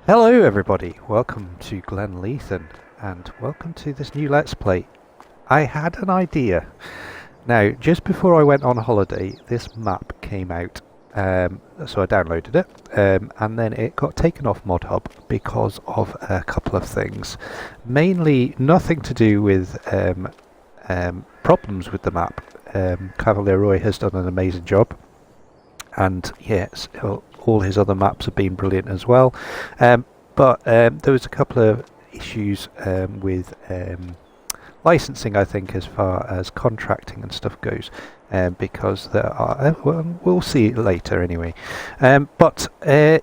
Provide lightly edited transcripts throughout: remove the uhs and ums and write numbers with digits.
Hello everybody, welcome to Glenleathann and welcome to this new Let's Play. I had an idea. Now, just before I went on holiday, this map came out, so I downloaded it, and then it got taken off ModHub because of a couple of things. Mainly nothing to do with problems with the map. Cavalier Roy has done an amazing job. And yes, all his other maps have been brilliant as well. But there was a couple of issues with licensing, I think, as far as contracting and stuff goes, because there are. Well, we'll see it later anyway. But I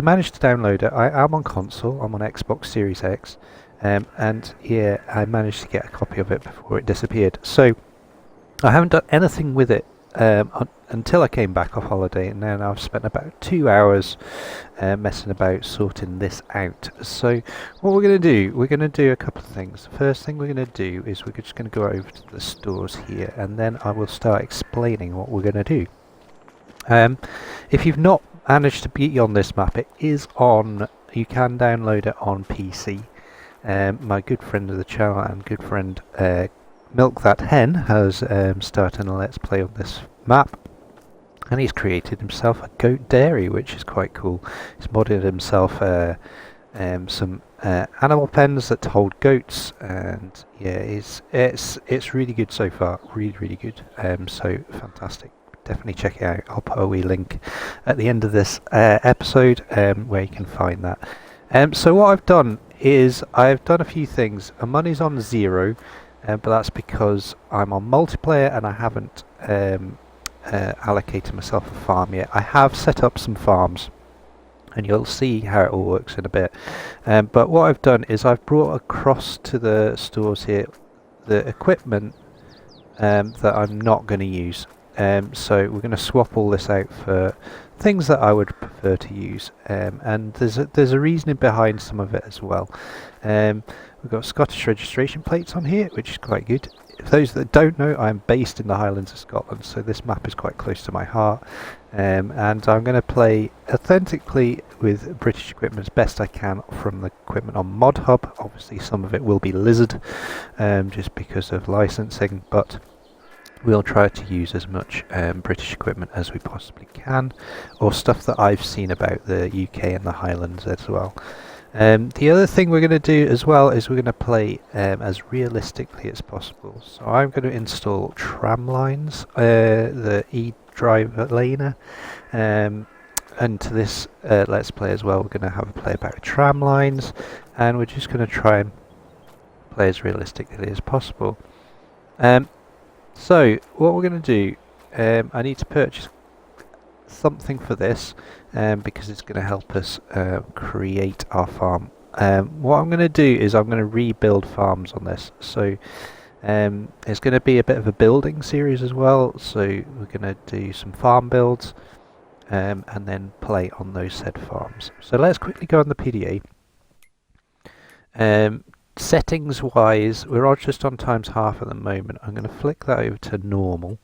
managed to download it. I am on console. I'm on Xbox Series X, and yeah, I managed to get a copy of it before it disappeared. So I haven't done anything with it until I came back off holiday, and now I've spent about 2 hours messing about sorting this out. So what we're going to do a couple of things. The first thing we're going to do is we're just going to go over to the stores here, and then I will start explaining what we're going to do. If you've not managed to be on this map, it is on. You can download it on PC. My good friend of the channel and good friend Milk That Hen has started a Let's Play on this map, and he's created himself a goat dairy, which is quite cool. He's modded himself some animal pens that hold goats, and yeah, it's really good so far. Really good. So fantastic. Definitely check it out. I'll put a wee link at the end of this episode where you can find that. So what I've done is I've done a few things. Money's on 0. But that's because I'm on multiplayer and I haven't allocated myself a farm yet. I have set up some farms, and you'll see how it all works in a bit. But what I've done is I've brought across to the stores here the equipment that I'm not going to use. So we're going to swap all this out for things that I would prefer to use, and there's a reasoning behind some of it as well. We've got Scottish registration plates on here, which is quite good. For those that don't know, I'm based in the Highlands of Scotland, so this map is quite close to my heart. And I'm going to play authentically with British equipment as best I can from the equipment on ModHub. Obviously some of it will be Lizard, just because of licensing, but we'll try to use as much British equipment as we possibly can, or stuff that I've seen about the UK and the Highlands as well. The other thing we're going to do as well is we're going to play as realistically as possible. So I'm going to install tram lines, the e-driver laner, and to this Let's Play as well, we're going to have a play about tram lines, and we're just going to try and play as realistically as possible. So what we're going to do, I need to purchase something for this because it's going to help us create our farm. What I'm going to do is I'm going to rebuild farms on this. So it's going to be a bit of a building series as well. So we're going to do some farm builds and then play on those said farms. So let's quickly go on the PDA. Settings wise, we're just on times half at the moment. I'm going to flick that over to normal.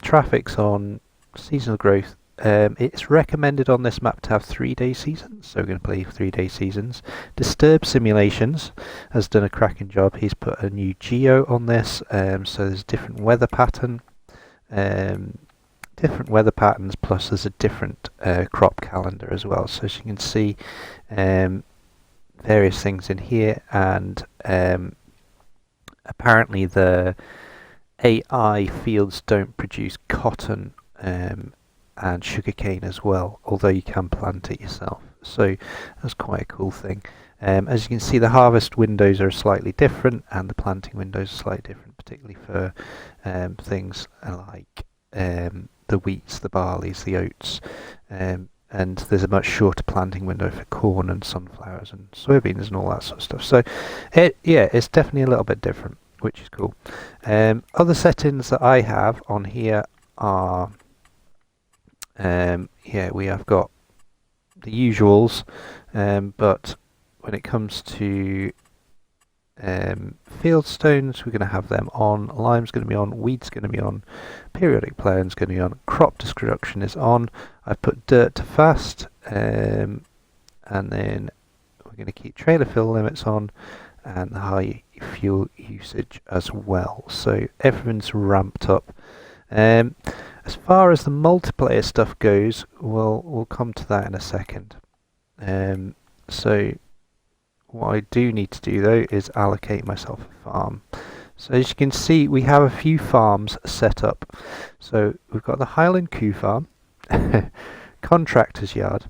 Traffic's on seasonal growth. It's recommended on this map to have 3-day seasons, so we're going to play 3-day seasons. Disturbed Simulations has done a cracking job. He's put a new geo on this, so there's different weather pattern, different weather patterns, plus there's a different crop calendar as well. So as you can see, various things in here, and apparently the AI fields don't produce cotton and sugarcane as well, although you can plant it yourself. So that's quite a cool thing. As you can see, the harvest windows are slightly different, and the planting windows are slightly different, particularly for things like the wheats, the barleys, the oats, and there's a much shorter planting window for corn and sunflowers and soybeans and all that sort of stuff. So it's definitely a little bit different, which is cool. Other settings that I have on here are we have got the usuals, but when it comes to field stones, we're going to have them on, lime's going to be on, weed's going to be on, periodic ploughing's going to be on, crop destruction is on. I've put dirt to fast, and then we're going to keep trailer fill limits on and the high fuel usage as well. So everything's ramped up. As far as the multiplayer stuff goes, we'll come to that in a second. So what I do need to do though is allocate myself a farm. So as you can see, we have a few farms set up. So we've got the Highland Coo Farm, Contractor's Yard,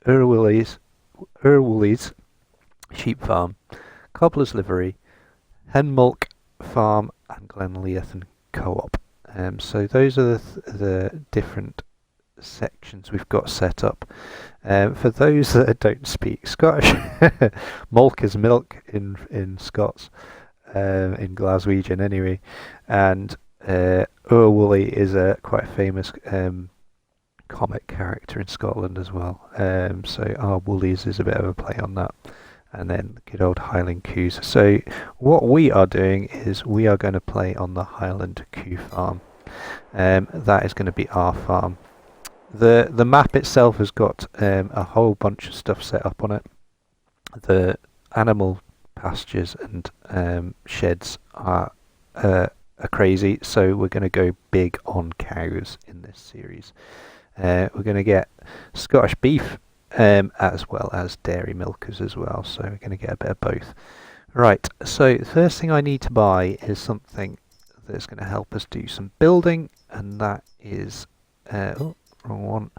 Woolies Sheep Farm, Cobbler's Livery, Henmulk Farm, and Glenleathann Co-op. So those are the different sections we've got set up. For those that don't speak Scottish, mulk is milk in Scots, in Glaswegian anyway, and Woolly is a quite famous comic character in Scotland as well. So our Woolies is a bit of a play on that. And then good old Highland Coos. So what we are doing is we are going to play on the Highland Coo Farm. That is going to be our farm. The map itself has got a whole bunch of stuff set up on it. The animal pastures and sheds are crazy, so we're going to go big on cows in this series. We're going to get Scottish beef, as well as dairy milkers as well, so we're going to get a bit of both. Right, so the first thing I need to buy is something that's going to help us do some building, and that is wrong one,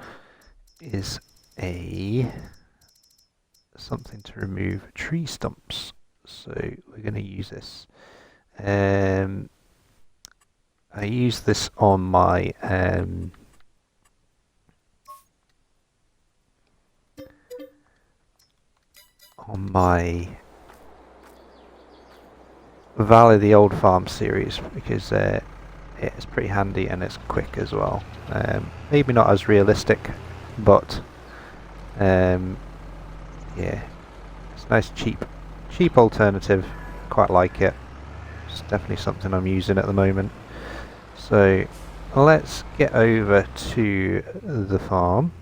is something to remove tree stumps. So we're going to use this. I use this on my Valley the Old Farm series because it's pretty handy and it's quick as well. Maybe not as realistic, but yeah, it's a nice cheap alternative. Quite like it. It's definitely something I'm using at the moment. So let's get over to the farm.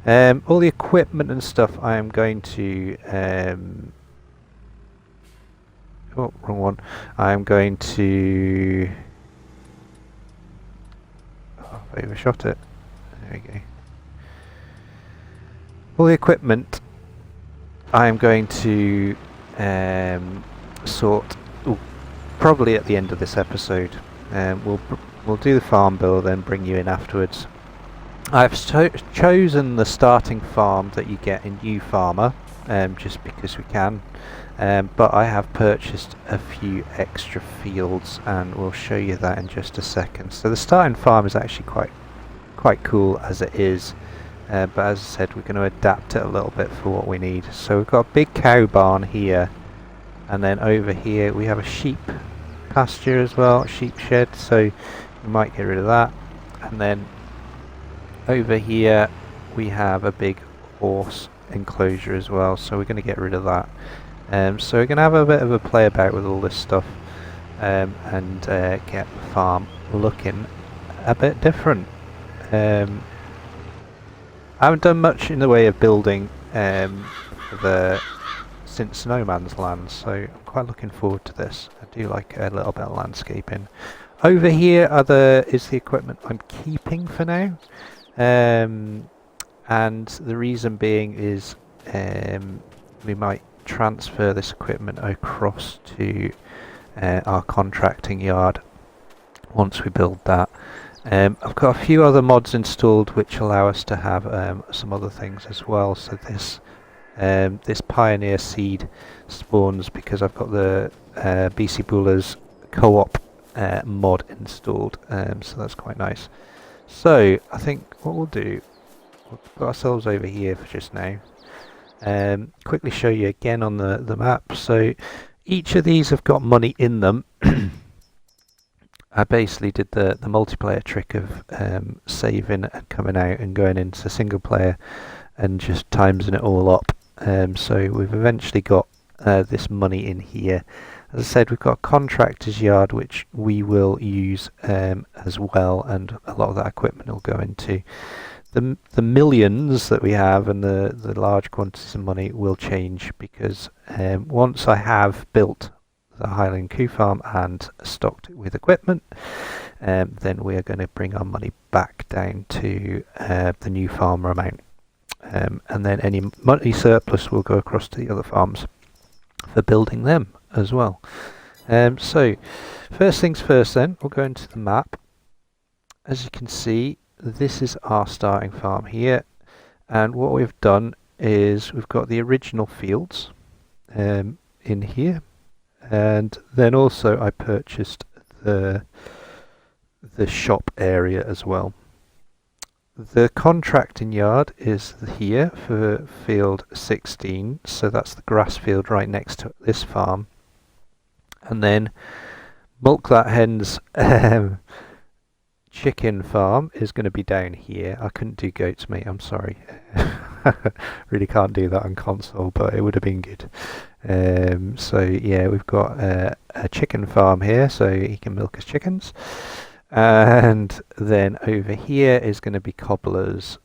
All the equipment and stuff I am going to oh, wrong one. I am going to I've overshot it. There we go. All the equipment I am going to sort probably at the end of this episode. We'll do the farm build and bring you in afterwards. I've chosen the starting farm that you get in New Farmer, just because we can, but I have purchased a few extra fields and we'll show you that in just a second. So the starting farm is actually quite cool as it is, but as I said, we're going to adapt it a little bit for what we need. So we've got a big cow barn here, and then over here we have a sheep pasture as well, sheep shed, so we might get rid of that. And then over here we have a big horse enclosure as well, so we're going to get rid of that. So we're going to have a bit of a play about with all this stuff, and get the farm looking a bit different. I haven't done much in the way of building since No Man's Land, so I'm quite looking forward to this. I do like a little bit of landscaping. Over here is the equipment I'm keeping for now. And the reason being is we might transfer this equipment across to our contracting yard once we build that. I've got a few other mods installed which allow us to have some other things as well. So this Pioneer seed spawns because I've got the BC Bullers co-op mod installed, so that's quite nice. So I think what we'll do, we'll put ourselves over here for just now. Quickly show you again on the map. So each of these have got money in them. I basically did the multiplayer trick of saving and coming out and going into single player and just timesing it all up. So we've eventually got this money in here. As I said, we've got a contractor's yard which we will use as well, and a lot of that equipment will go into. the millions that we have and the large quantities of money will change, because once I have built the Highland Coo Farm and stocked it with equipment, then we are going to bring our money back down to the new farmer amount, and then any money surplus will go across to the other farms for building them as well. So first things first, then we'll go into the map. As you can see, this is our starting farm here, and what we've done is we've got the original fields in here, and then also I purchased the shop area as well. The contracting yard is here for field 16, so that's the grass field right next to this farm. And then Milk That Hen's chicken farm is going to be down here. I couldn't do goats, mate, I'm sorry. Really can't do that on console, but it would have been good. So yeah, we've got a chicken farm here, so he can milk his chickens. And then over here is going to be Cobbler's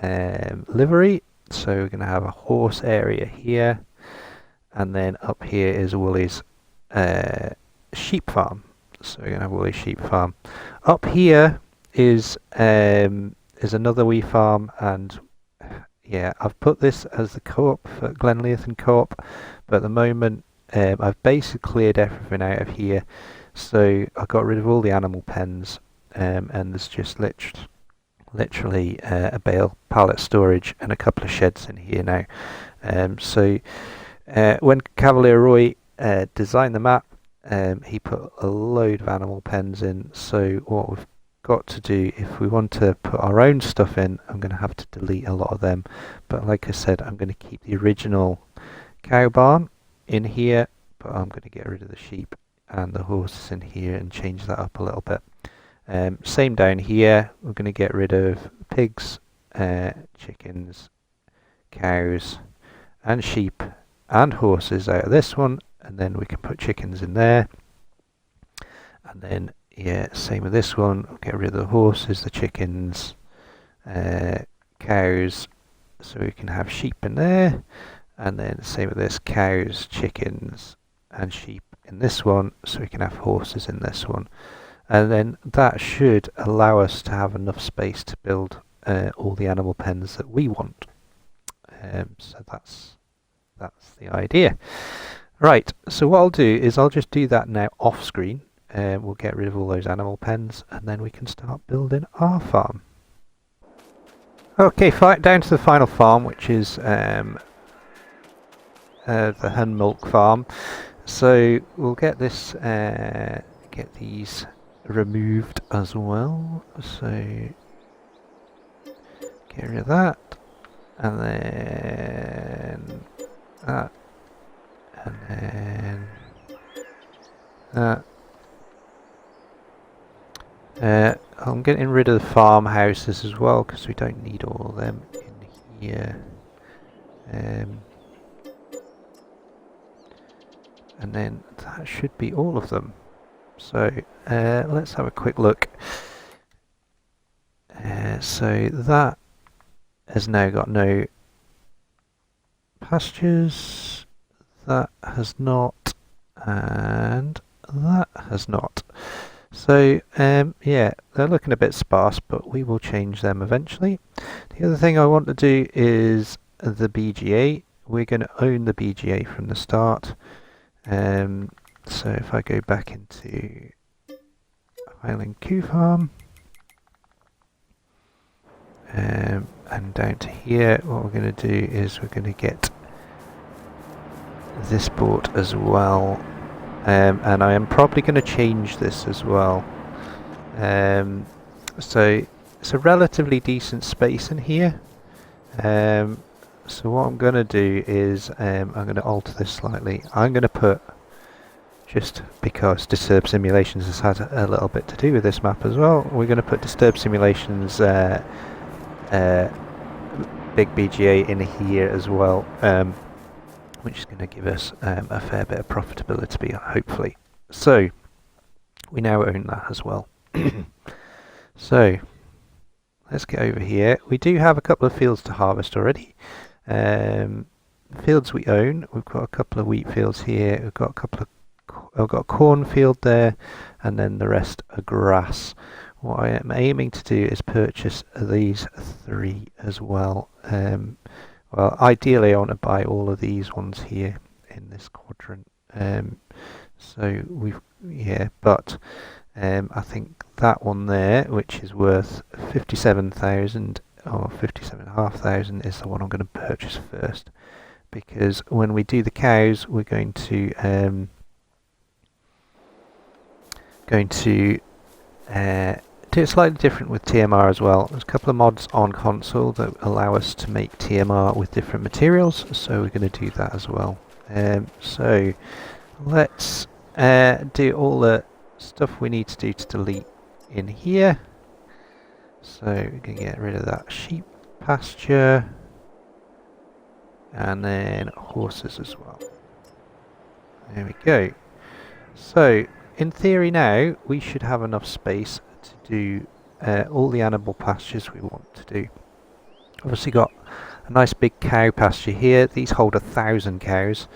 livery, so we're going to have a horse area here, and then up here is Woolly's sheep farm, so we're going to have Woolly's sheep farm. Up here is another wee farm, and yeah, I've put this as the co-op for Glenleathann co-op, but at the moment I've basically cleared everything out of here. So I got rid of all the animal pens, and there's just literally a bale pallet storage and a couple of sheds in here now. So when Cavalier Roy designed the map, he put a load of animal pens in. So what we've got to do, if we want to put our own stuff in, I'm going to have to delete a lot of them. But like I said, I'm going to keep the original cow barn in here, but I'm going to get rid of the sheep and the horses in here and change that up a little bit. Same down here, we're going to get rid of pigs, chickens, cows and sheep and horses out of this one, and then we can put chickens in there. And then yeah, same with this one, we'll get rid of the horses, the chickens, cows, so we can have sheep in there. And then same with this, cows, chickens and sheep in this one, so we can have horses in this one. And then that should allow us to have enough space to build all the animal pens that we want. So that's the idea. Right, so what I'll do is I'll just do that now off screen. We'll get rid of all those animal pens, and then we can start building our farm. Okay, down to the final farm, which is the hen milk farm. So we'll get this, get these removed as well. So get rid of that, and then that, and then that. I'm getting rid of the farmhouses as well, because we don't need all of them in here. And then that should be all of them. So let's have a quick look. So that has now got no pastures, that has not, and that has not. So yeah, they're looking a bit sparse, but we will change them eventually. The other thing I want to do is the BGA. We're going to own the BGA from the start. So if I go back into Highland Coo Farm, and down to here, what we're going to do is we're going to get this bought as well. And I am probably going to change this as well. So it's a relatively decent space in here. So what I'm going to do is I'm going to alter this slightly. I'm going to put, just because Disturbed Simulations has had a little bit to do with this map as well, we're going to put Disturbed Simulations big BGA in here as well, which is going to give us a fair bit of profitability, hopefully. So we now own that as well. So let's get over here. We do have a couple of fields to harvest already. Fields we own. We've got a couple of wheat fields here. We've got a couple of I've got a cornfield there, and then the rest are grass. What I am aiming to do is purchase these 3 as well. Well, ideally I want to buy all of these ones here in this quadrant. So but I think that one there, which is worth 57,000 or 57,500, is the one I'm going to purchase first, because when we do the cows, we're going to do it slightly different with TMR as well. There's a couple of mods on console that allow us to make TMR with different materials, so we're going to do that as well. So let's do all the stuff we need to do to delete in here. So we're going to get rid of that sheep pasture, and then horses as well. There we go. So in theory now we should have enough space to do all the animal pastures we want to do. Obviously got a nice big cow pasture here. These hold 1,000 cows,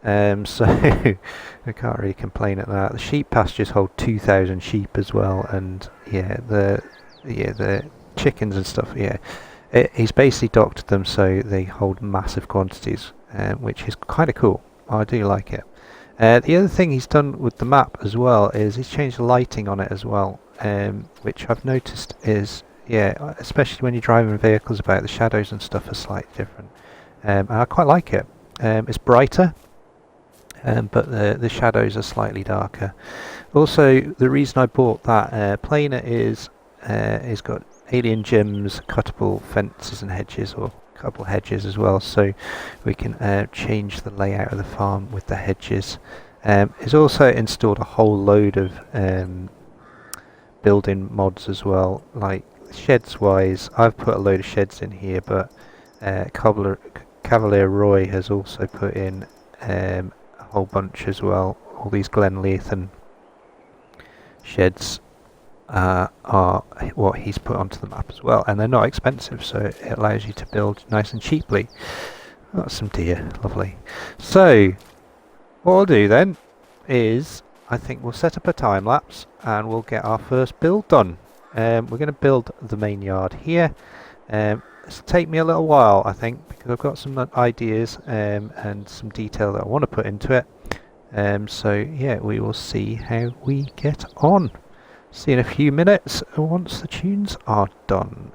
so I can't really complain at that. The sheep pastures hold 2,000 sheep as well, and the chickens and stuff. He's basically doctored them so they hold massive quantities, which is kind of cool. I do like it. The other thing he's done with the map as well is he's changed the lighting on it as well, which I've noticed is, especially when you're driving vehicles about, the shadows and stuff are slightly different. And I quite like it. It's brighter, but the shadows are slightly darker. Also, the reason I bought that planer is it's got alien gems, cuttable fences and hedges, or couple hedges as well, so we can change the layout of the farm with the hedges. It's also installed a whole load of building mods as well, like sheds wise. I've put a load of sheds in here, but Cavalier Roy has also put in a whole bunch as well. All these Glenleathann sheds are what he's put onto the map as well, and they're not expensive, so it allows you to build nice and cheaply. That's some deer, lovely. So what we'll do then is, I think we'll set up a time lapse and we'll get our first build done. We're going to build the main yard here. This will take me a little while, I think, because I've got some ideas and some detail that I want to put into it. So yeah, we will see how we get on. See you in a few minutes once the tunes are done.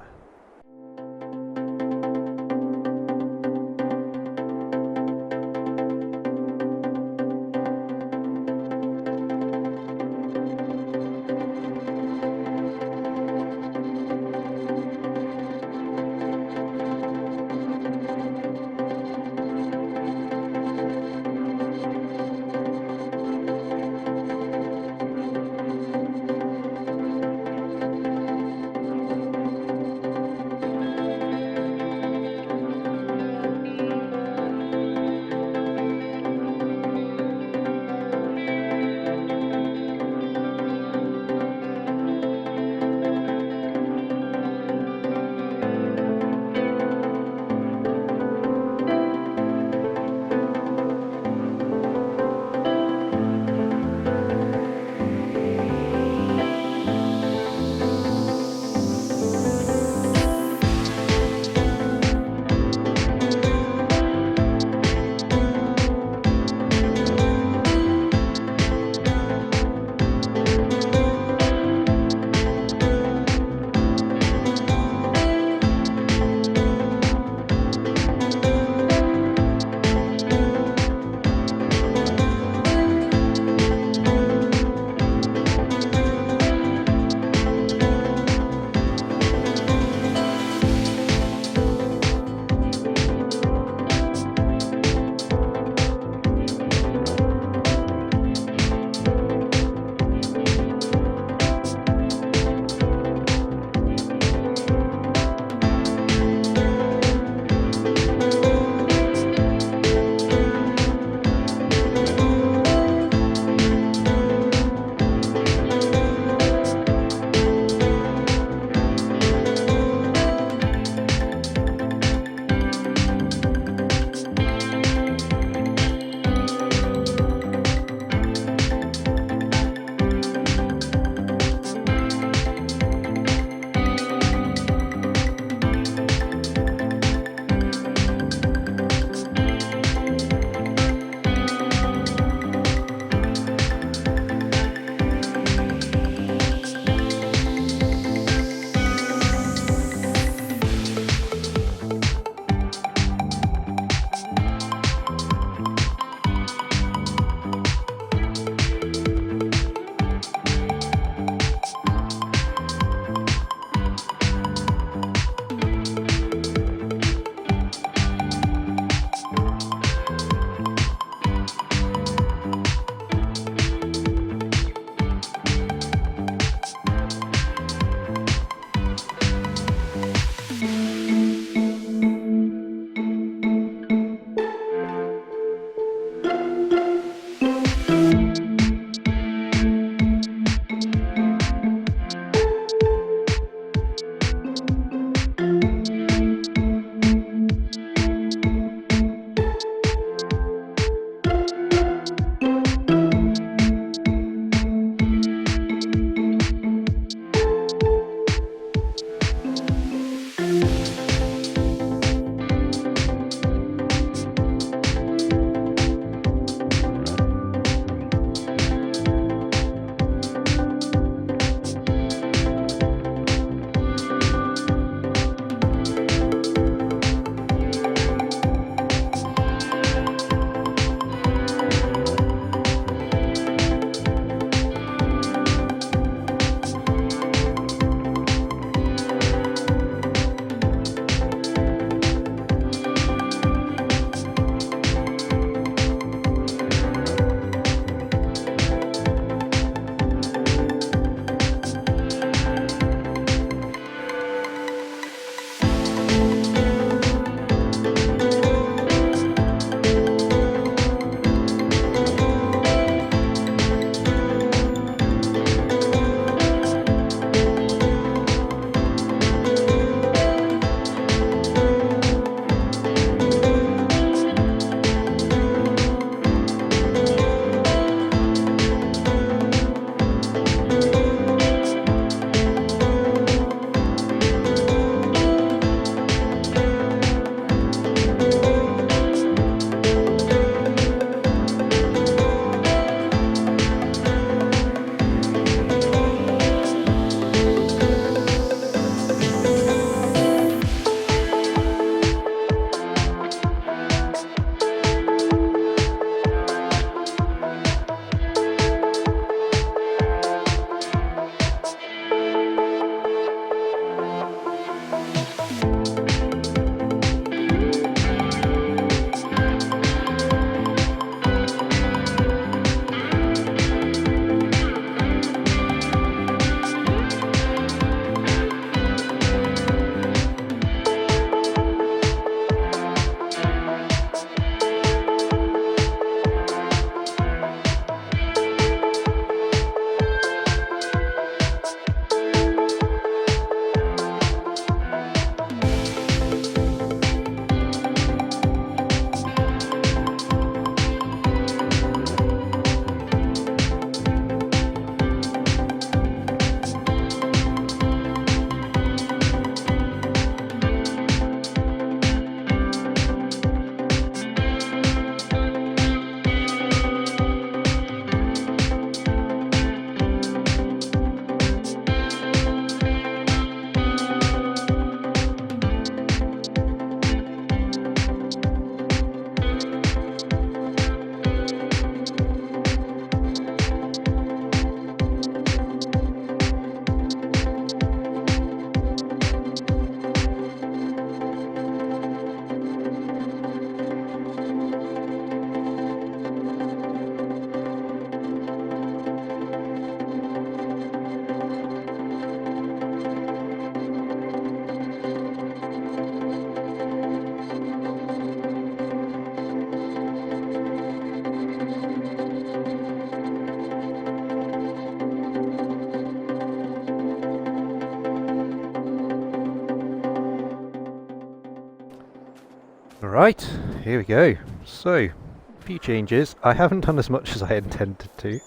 Right, here we go. So, a few changes. I haven't done as much as I intended to.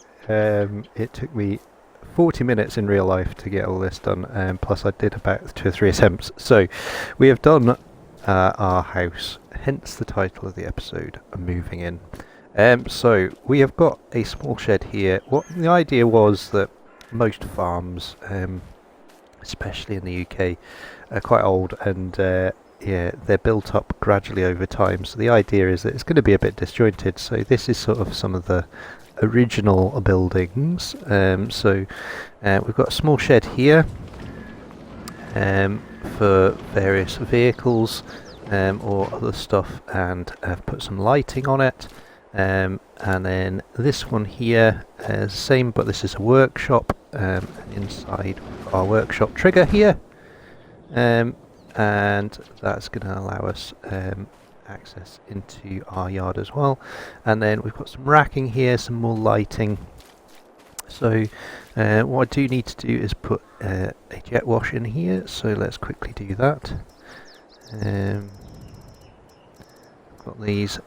It took me 40 minutes in real life to get all this done, plus I did about 2 or 3 attempts. So, we have done our house, hence the title of the episode, Moving In. So, we have got a small shed here. What the idea was that most farms, especially in the UK, are quite old and yeah, they're built up gradually over time. So the idea is that it's going to be a bit disjointed. So this is sort of some of the original buildings. So we've got a small shed here for various vehicles or other stuff, and I've put some lighting on it. And then this one here is the same, but this is a workshop. Inside our workshop trigger here. And that's going to allow us access into our yard as well. And then we've got some racking here, some more lighting. So what I do need to do is put a jet wash in here, so let's quickly do that. Got these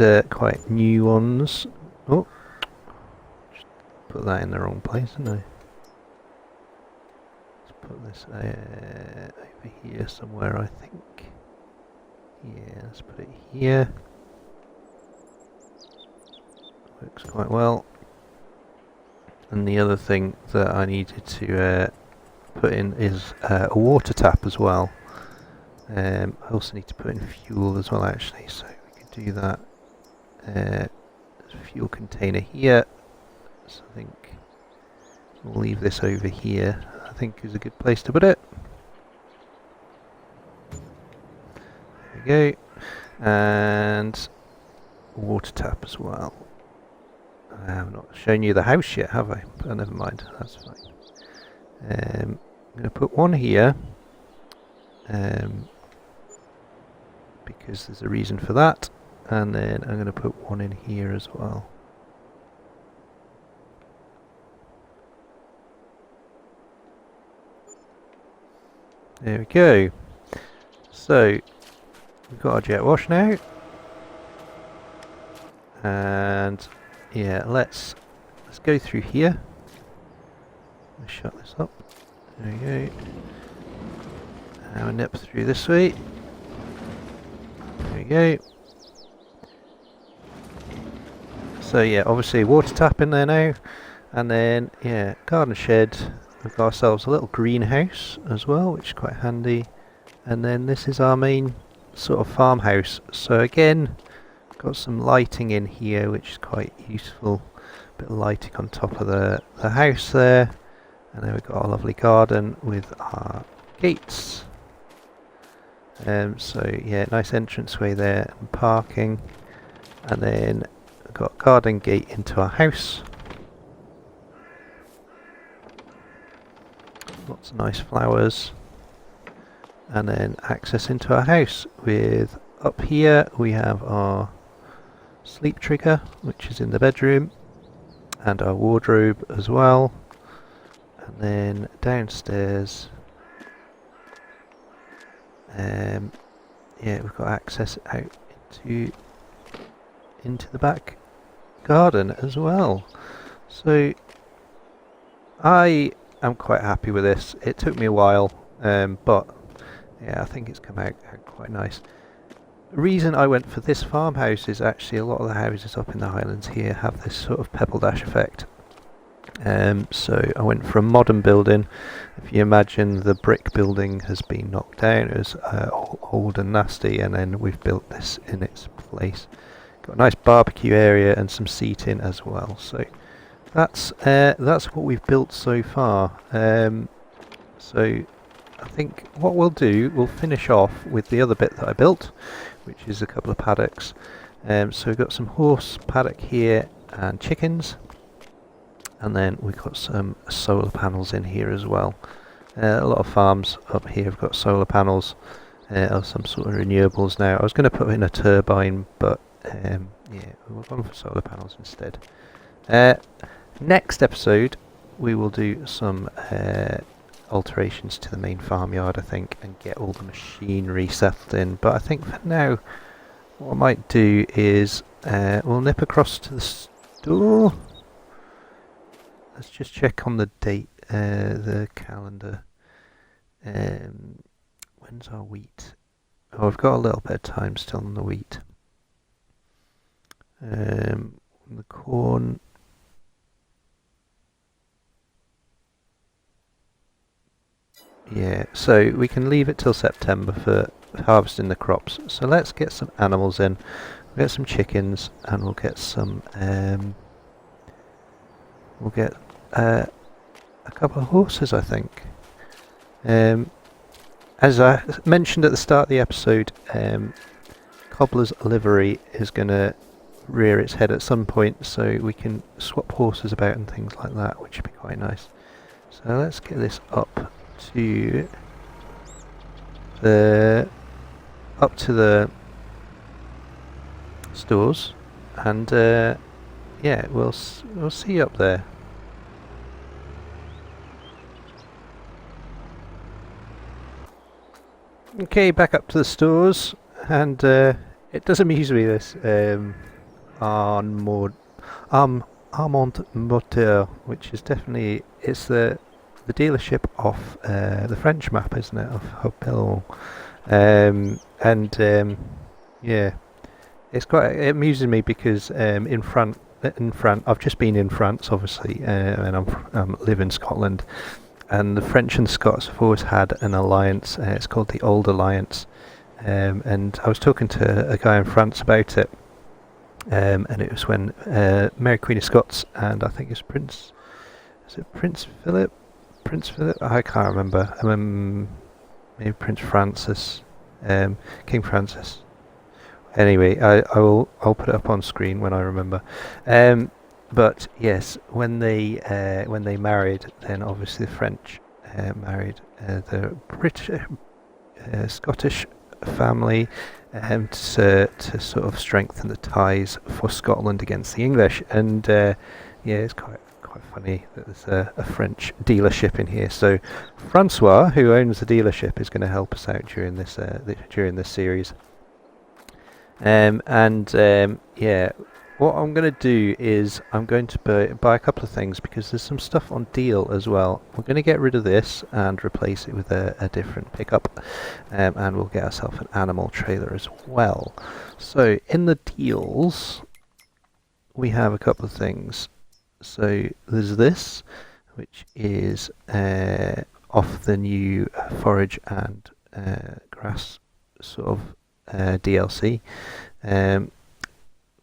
are quite new ones. Oh, just put that in the wrong place, didn't I? Put this over here somewhere, I think. Yeah, let's put it here. Works quite well. And the other thing that I needed to put in is a water tap as well. I also need to put in fuel as well, actually, so we can do that. There's a fuel container here, so I think we'll leave this over here. I think is a good place to put it. There we go. And water tap as well. I have not shown you the house yet, have I? But never mind, that's fine. I'm going to put one here because there's a reason for that, and then I'm going to put one in here as well. There we go. So we've got our jet wash now, and yeah, let's go through here. Let's shut this up. There we go. And we'll nip through this way. There we go. So yeah, obviously water tap in there now, and then yeah, garden shed. We've got ourselves a little greenhouse as well, which is quite handy. And then this is our main sort of farmhouse. So again, got some lighting in here, which is quite useful. Bit of lighting on top of the house there. And then we've got our lovely garden with our gates. So yeah, nice entranceway there and parking. And then we've got a garden gate into our house. Lots of nice flowers, and then access into our house. With up here we have our sleep trigger, which is in the bedroom, and our wardrobe as well. And then downstairs, yeah, we've got access out into the back garden as well. So I'm quite happy with this. It took me a while, but yeah, I think it's come out quite nice. The reason I went for this farmhouse is actually a lot of the houses up in the Highlands here have this sort of pebble dash effect. So I went for a modern building. If you imagine the brick building has been knocked down, it was old and nasty, and then we've built this in its place. Got a nice barbecue area and some seating as well. So that's what we've built so far. So I think what we'll do, we'll finish off with the other bit that I built, which is a couple of paddocks. So we've got some horse paddock here and chickens, and then we've got some solar panels in here as well. A lot of farms up here have got solar panels or some sort of renewables now. I was going to put in a turbine, but yeah, we're going for solar panels instead. Next episode we will do some alterations to the main farmyard, I think, and get all the machinery settled in. But I think for now what I might do is we'll nip across to the store. Let's just check on the date, the calendar. When's our wheat? Oh, we've got a little bit of time still on the wheat. The corn. Yeah, so we can leave it till September for harvesting the crops. So let's get some animals in. We'll get some chickens, and we'll get some. We'll get a couple of horses, I think. As I mentioned at the start of the episode, Cobbler's livery is going to rear its head at some point, so we can swap horses about and things like that, which would be quite nice. So let's get this up to the stores, and yeah, we'll see you up there. Okay, back up to the stores, and it does amuse me, this Armand Moteur, which is definitely, it's the dealership off the French map, isn't it, of Hopelon. Yeah, it's quite, it amuses me because in France, I've just been in France, obviously, and I live in Scotland. And the French and Scots have always had an alliance. It's called the Old Alliance, and I was talking to a guy in France about it, and it was when Mary Queen of Scots and I think it's Prince Philip? I can't remember. Maybe Prince Francis, King Francis. Anyway, I'll put it up on screen when I remember. But yes, when they married, then obviously the French married the British Scottish family to sort of strengthen the ties for Scotland against the English. And yeah, it's quite funny that there's a French dealership in here. So Francois, who owns the dealership, is going to help us out during this series. Yeah. What I'm going to do is I'm going to buy a couple of things because there's some stuff on deal as well. We're going to get rid of this and replace it with a different pickup, and we'll get ourselves an animal trailer as well. So in the deals we have a couple of things. So there's this, which is off the new forage and grass sort of DLC,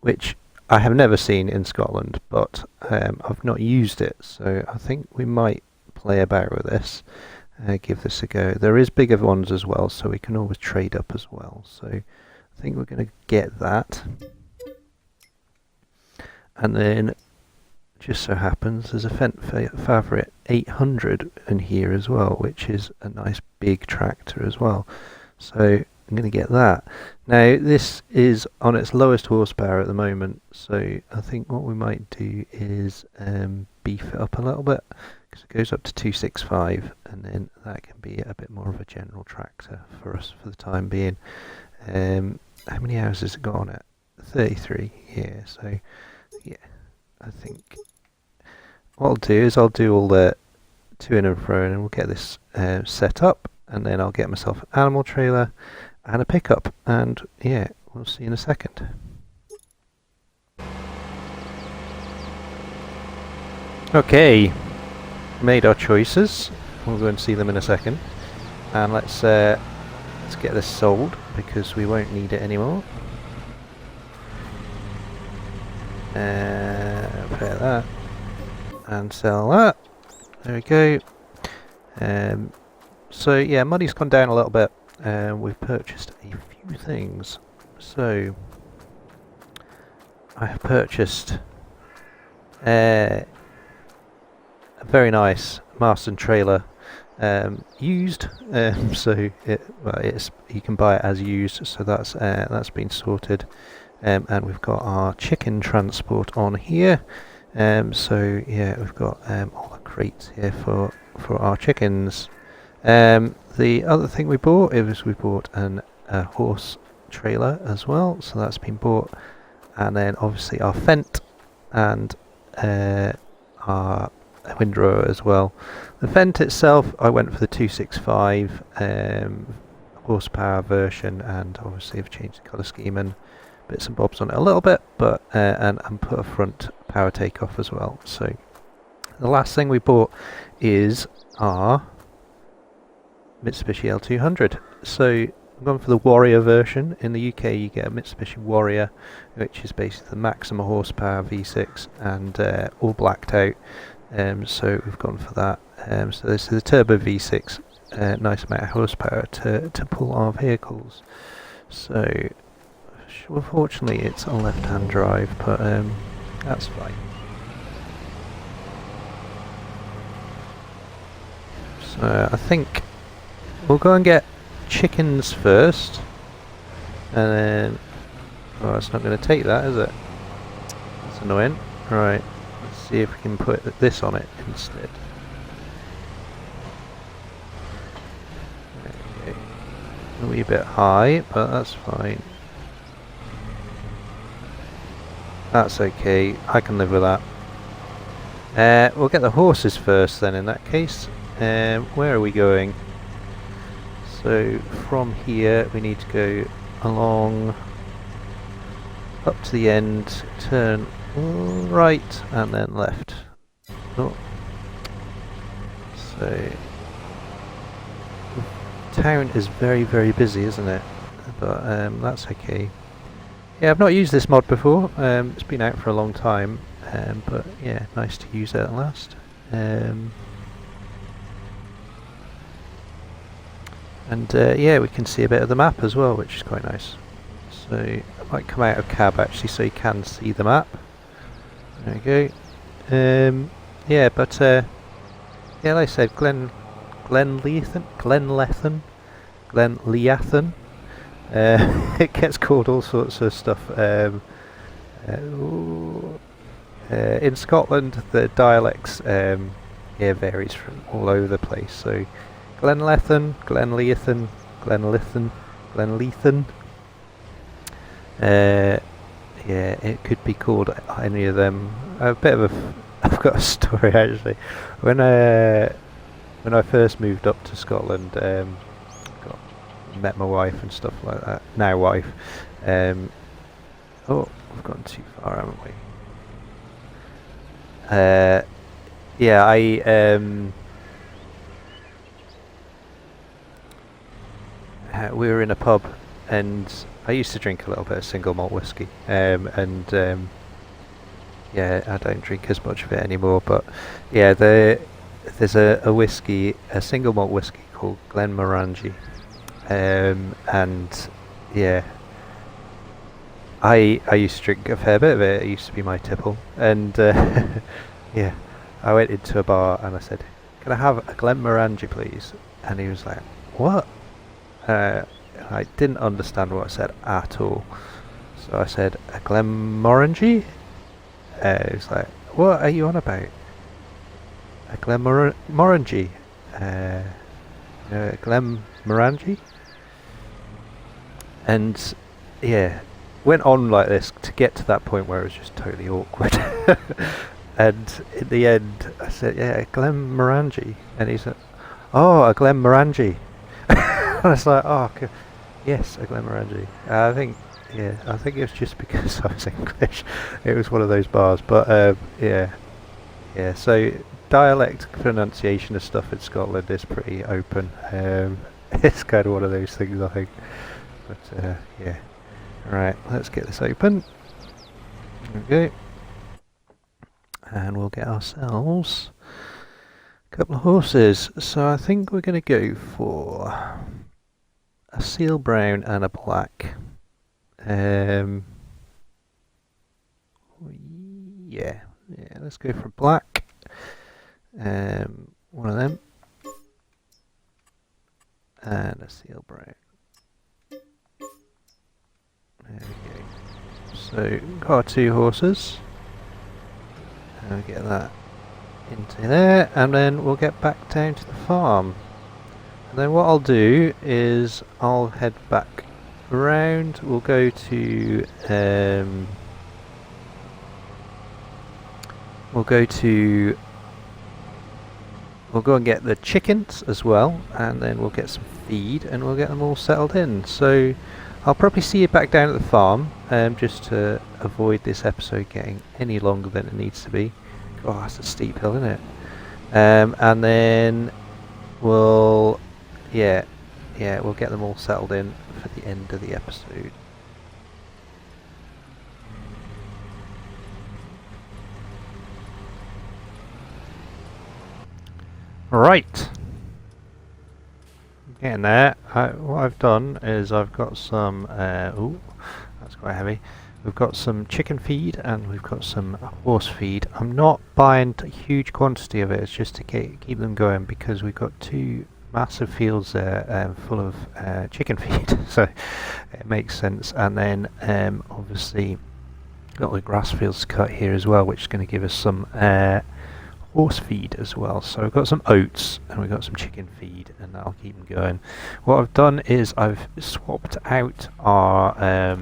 which I have never seen in Scotland, but I've not used it, so I think we might play about with this, give this a go. There is bigger ones as well, so we can always trade up as well. So I think we're going to get that. And then, just so happens, there's a Fendt Favorite 800 in here as well, which is a nice big tractor as well. So I'm going to get that. Now this is on its lowest horsepower at the moment, so I think what we might do is beef it up a little bit, because it goes up to 265, and then that can be a bit more of a general tractor for us for the time being. How many hours has it got on it? 33. Yeah, so yeah, I think what I'll do is I'll do all the to in and fro, and we'll get this set up, and then I'll get myself an animal trailer and a pickup, and yeah, we'll see in a second. Okay, made our choices. We'll go and see them in a second, and let's get this sold because we won't need it anymore. Repair that and sell that. There we go. So yeah, money's gone down a little bit. We've purchased a few things. So I have purchased a very nice Marston trailer, used. So you can buy it as used. So that's been sorted. And we've got our chicken transport on here. So yeah, we've got all the crates here for our chickens. The other thing we bought a horse trailer as well, so that's been bought. And then obviously our Fent and our windrower as well. The Fent itself, I went for the 265 horsepower version, and obviously I've changed the colour scheme and bits and bobs on it a little bit, but and put a front power takeoff as well. So the last thing we bought is our Mitsubishi L200. So I'm going for the Warrior version. In the UK you get a Mitsubishi Warrior, which is basically the maximum horsepower V6 and all blacked out. So we've gone for that. So this is the turbo V6, nice amount of horsepower to pull our vehicles. So unfortunately it's a left-hand drive, but that's fine. So I think we'll go and get chickens first, and then oh, it's not going to take that, is it? That's annoying. Right, let's see if we can put this on it instead. Okay. A wee bit high, but that's fine. That's okay, I can live with that. We'll get the horses first then in that case. Where are we going? So from here we need to go along up to the end, turn right and then left. Oh. So town is very busy, isn't it? But that's okay. Yeah, I've not used this mod before. It's been out for a long time, but yeah, nice to use it at last. And yeah, we can see a bit of the map as well, which is quite nice. So I might come out of cab actually, so you can see the map. There we go. Yeah, but yeah, like I said, Glenleathann. It gets called all sorts of stuff. In Scotland, the dialects yeah, varies from all over the place. So Glenleathann, Glenleathann. Yeah, it could be called any of them. I've got a story actually. When I first moved up to Scotland, met my wife and stuff like that. Now wife. Oh, we've gone too far, haven't we? Yeah, we were in a pub, and I used to drink a little bit of single malt whiskey, and yeah, I don't drink as much of it anymore. But yeah, there's a whiskey, a single malt whiskey called Glenmorangie. And yeah, I used to drink a fair bit of it. It used to be my tipple, and yeah, I went into a bar and I said, "Can I have a Glenmorangie, please?" And he was like, "What?" I didn't understand what I said at all, so I said, "A Glenmorangie?" He was like, "What are you on about? A Glenmorangie? Glenmorangie?" And yeah, went on like this to get to that point where it was just totally awkward. And in the end I said, "Yeah, a Glenmorangie," and he said, "Oh, a Glenmorangie." I was like, "Oh, yes, a Glenmorangie." I think it was just because I was English. It was one of those bars, but yeah. So dialect pronunciation of stuff in Scotland is pretty open. It's kind of one of those things, I think. But yeah. Right, let's get this open. Okay. And we'll get ourselves a couple of horses. So I think we're going to go for a seal brown and a black. Yeah, let's go for black. One of them. And a seal brown. There we go. So, got our two horses. And we'll get that into there, and then we'll get back down to the farm. And then what I'll do is I'll head back around. We'll go to we'll go and get the chickens as well, and then we'll get some feed and we'll get them all settled in. So I'll probably see you back down at the farm, just to avoid this episode getting any longer than it needs to be. Oh, that's a steep hill, isn't it? And then we'll get them all settled in for the end of the episode. Right, getting there. What I've done is I've got some, ooh, that's quite heavy. We've got some chicken feed and we've got some horse feed. I'm not buying a huge quantity of it, it's just to keep them going, because we've got 2 massive fields there full of chicken feed, so it makes sense. And then obviously got the grass fields cut here as well, which is going to give us some horse feed as well. So we've got some oats and we've got some chicken feed, and that'll keep them going. What I've done is I've swapped out our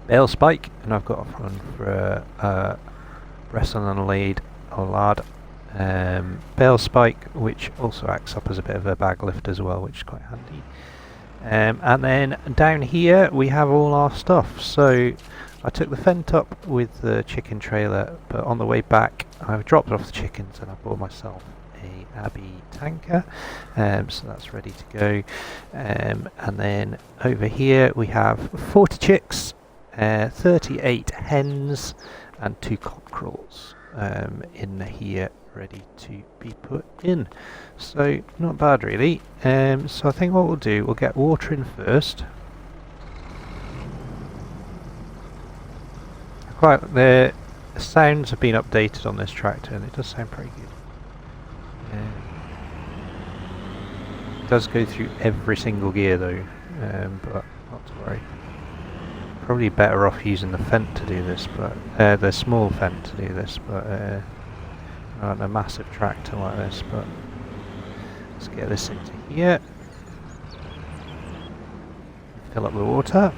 bale spike, and I've got one for a Bresson and Lade or Lard bale spike, which also acts up as a bit of a bag lift as well, which is quite handy. And then down here we have all our stuff. So I took the Fent up with the chicken trailer, but on the way back I've dropped off the chickens and I bought myself a Abbey tanker, so that's ready to go. And then over here we have 40 chicks, 38 hens and 2 cockerels in here ready to be put in. So not bad really. So I think what we'll do, we'll get water in first. The sounds have been updated on this tractor and it does sound pretty good. It does go through every single gear though, but not to worry. Probably better off using the Fent to do this, but the small Fent to do this, but not a massive tractor like this. But let's get this into here. Fill up the water.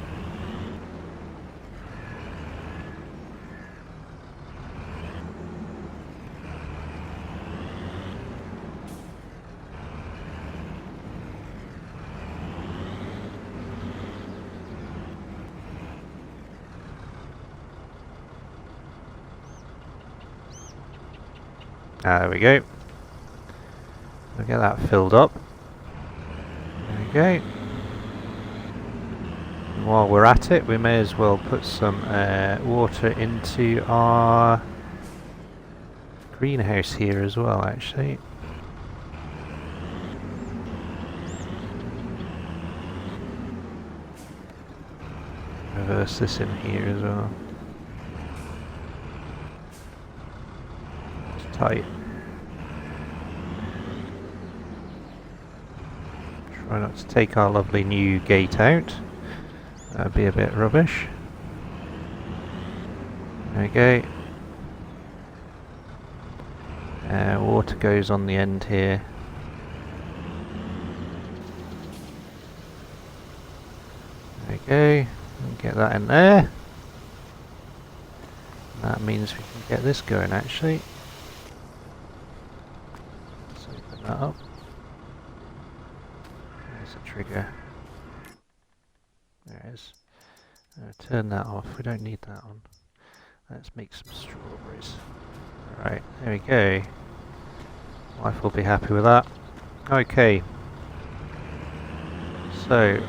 There we go. We'll get that filled up. There we go. And while we're at it, we may as well put some water into our greenhouse here as well, actually. Reverse this in here as well. It's tight. Try not to take our lovely new gate out. That'd be a bit rubbish. There we go. Water goes on the end here. There we go. Get that in there. That means we can get this going actually. Let's open that up. There's the trigger. There it is. Turn that off, we don't need that on. Let's make some strawberries. Alright, there we go. Wife will be happy with that. Okay. So,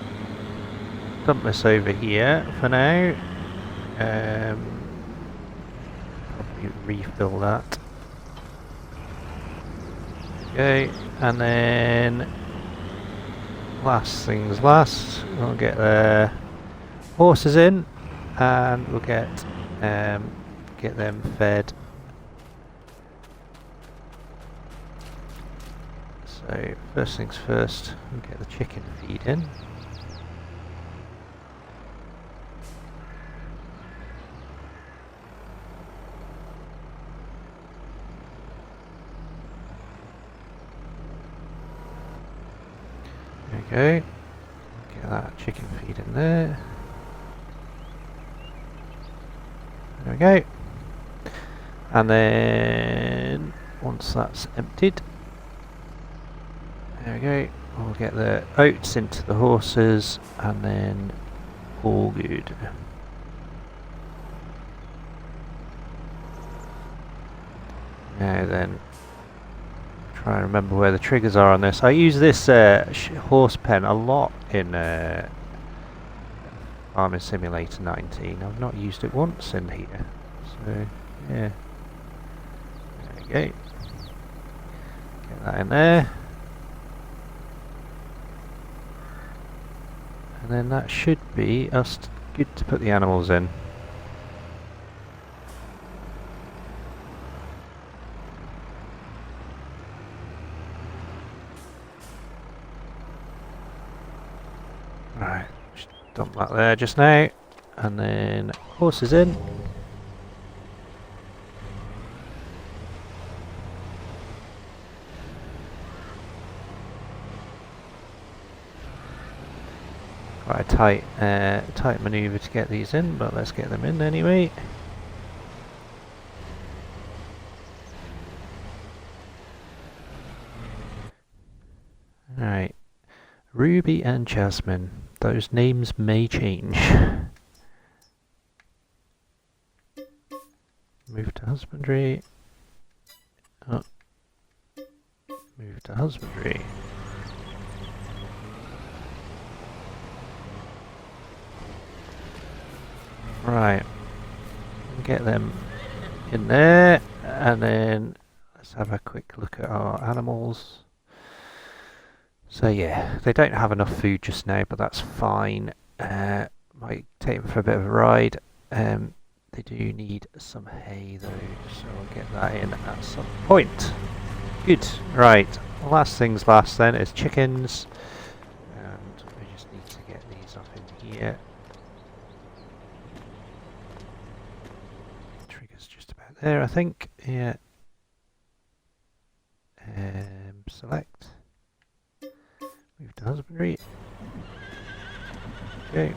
dump this over here for now. Probably refill that. Okay, and then last things last, we'll get the horses in and we'll get them fed. So first things first, we'll get the chicken feed in. There we go. Get that chicken feed in there. There we go. And then once that's emptied, there we go, we'll get the oats into the horses and then all good. Now then, try and remember where the triggers are on this. I use this horse pen a lot in Farming Simulator 19. I've not used it once in here, so yeah. There we go. Get that in there. And then that should be us good to put the animals in. Right, just dump that there just now, and then horses in. Quite a tight manoeuvre to get these in, but let's get them in anyway. Alright, Ruby and Jasmine. Those names may change. Move to husbandry. Oh. Move to husbandry. Right. Get them in there, and then let's have a quick look at our animals. So yeah, they don't have enough food just now, but that's fine. Might take them for a bit of a ride. They do need some hay though, so I'll get that in at some point. Good. Right, last things last then is chickens. And we just need to get these up in here. Trigger's just about there, I think. Yeah. Select. Move to husbandry. Okay.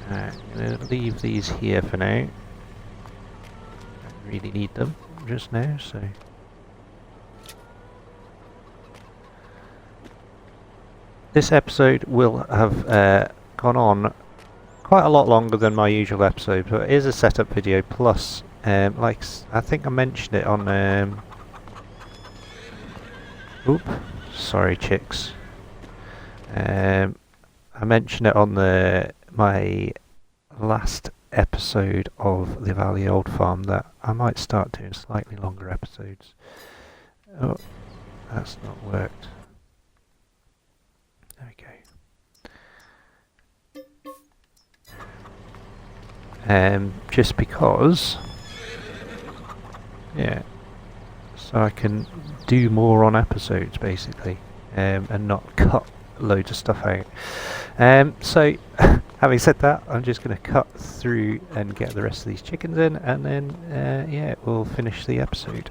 I'm going to leave these here for now. Don't really need them just now, so. This episode will have gone on quite a lot longer than my usual episode, but it is a setup video plus, like I think I mentioned it on. Oop, sorry chicks. I mentioned it on my last episode of the Valley Old Farm that I might start doing slightly longer episodes. Oh, that's not worked. There we go. Just because, yeah, so I can do more on episodes basically, and not cut loads of stuff out. So having said that, I'm just going to cut through and get the rest of these chickens in, and then yeah, we'll finish the episode.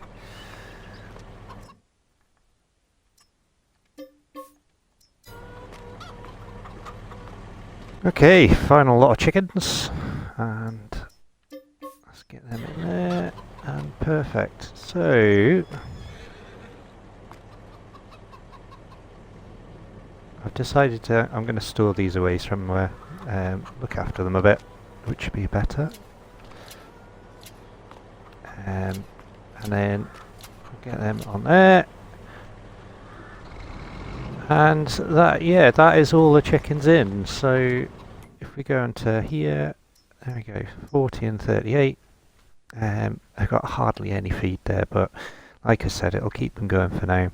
Okay, final lot of chickens, and let's get them in there, and perfect. So I've decided I'm going to store these away somewhere, look after them a bit, which would be better. And then I'll get them on there. And that, yeah, that is all the chickens in. So if we go into here, there we go, 40 and 38. I've got hardly any feed there, but like I said, it'll keep them going for now.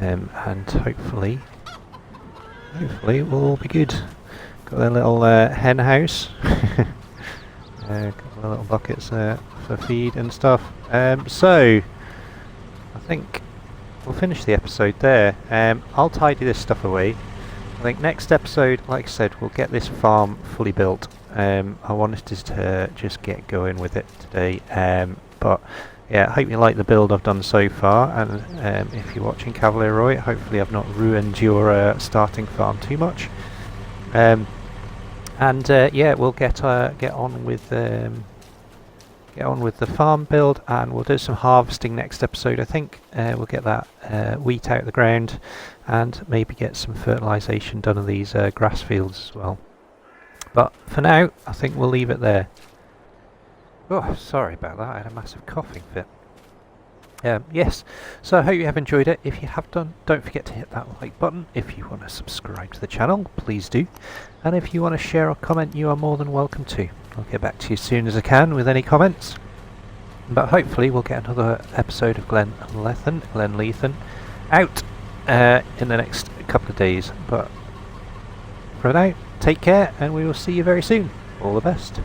And hopefully we'll all be good. Got their little hen house. Got the little buckets for feed and stuff. So I think we'll finish the episode there. I'll tidy this stuff away. I think next episode, like I said, we'll get this farm fully built. I wanted to just get going with it today, but yeah, I hope you like the build I've done so far, and if you're watching Cavalier Roy, hopefully I've not ruined your starting farm too much. Yeah, we'll get on with the farm build, and we'll do some harvesting next episode. I think we'll get that wheat out of the ground, and maybe get some fertilisation done on these grass fields as well. But for now, I think we'll leave it there. Oh, sorry about that, I had a massive coughing fit. Yes, so I hope you have enjoyed it. If you have done, don't forget to hit that like button. If you want to subscribe to the channel, please do. And if you want to share or comment, you are more than welcome to. I'll get back to you as soon as I can with any comments. But hopefully we'll get another episode of Glenleathann out in the next couple of days. But for now, take care, and we will see you very soon. All the best.